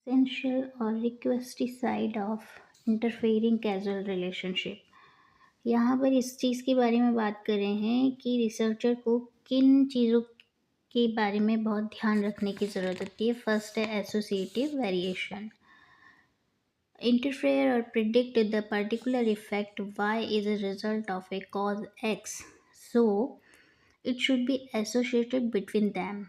Essential or requesty side of interfering causal relationship। यहाँ पर इस चीज़ के बारे में बात कर रहे हैं कि रिसर्चर को किन चीज़ों के बारे में बहुत ध्यान रखने की ज़रूरत होती है। फर्स्ट है associative variation. Interfere or predict the particular effect y is a result of a cause x, so it should be associated between them.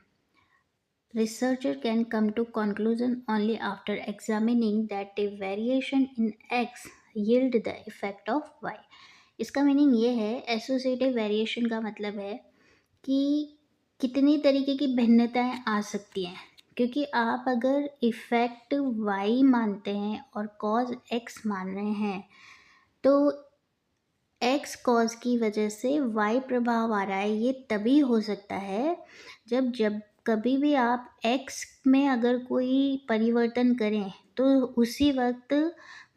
Researcher can come to conclusion only after examining that a variation in x yield the effect of y। इसका meaning ये है, associative variation का मतलब है कि कितनी तरीके की भिन्नताएं आ सकती हैं, क्योंकि आप अगर इफ़ेक्ट y मानते हैं और कॉज x मान रहे हैं तो x कॉज की वजह से y प्रभाव आ रहा है। ये तभी हो सकता है जब जब कभी भी आप x में अगर कोई परिवर्तन करें तो उसी वक्त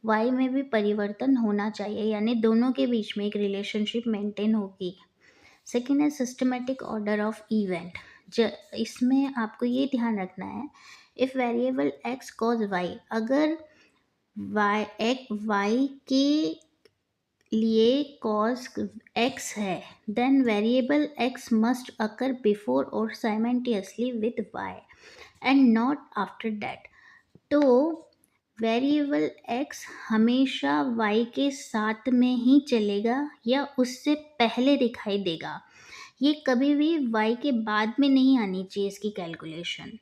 y में भी परिवर्तन होना चाहिए, यानी दोनों के बीच में एक रिलेशनशिप मेंटेन होगी। सेकेंड है सिस्टमेटिक ऑर्डर ऑफ इवेंट। इसमें आपको ये ध्यान रखना है, if variable x cause y, अगर y के लिए कॉज x है, देन वेरिएबल x मस्ट अकर बिफोर और simultaneously with y and not after that. तो वेरिएबल x हमेशा y के साथ में ही चलेगा या उससे पहले दिखाई देगा, ये कभी भी y के बाद में नहीं आनी चाहिए इसकी कैलकुलेशन।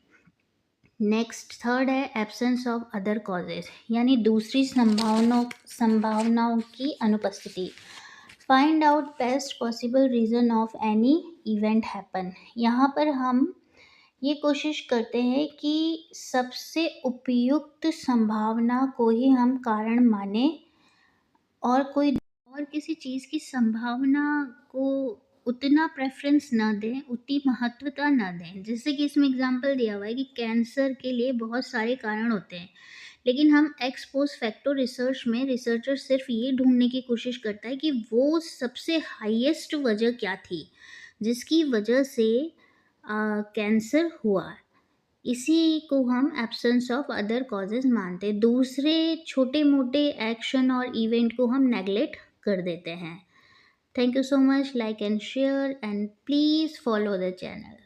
नेक्स्ट थर्ड है एब्सेंस ऑफ अदर कॉजेज, यानी दूसरी संभावनाओं की अनुपस्थिति। Find out best possible reason of any event happen. यहाँ पर हम ये कोशिश करते हैं कि सबसे उपयुक्त संभावना को ही हम कारण माने और किसी चीज़ की संभावना को उतना प्रेफरेंस ना दें, उतनी महत्वता ना दें। जैसे कि इसमें एग्जांपल दिया हुआ है कि कैंसर के लिए बहुत सारे कारण होते हैं, लेकिन हम एक्स पोस्ट फैक्टो रिसर्च में रिसर्चर सिर्फ ये ढूंढने की कोशिश करता है कि वो सबसे हाईएस्ट वजह क्या थी जिसकी वजह से कैंसर हुआ। इसी को हम एब्सेंस ऑफ अदर कॉजेज मानते हैं। दूसरे छोटे मोटे एक्शन और इवेंट को हम नेगलेक्ट कर देते हैं। Thank you so much. Like and share, and please follow the channel.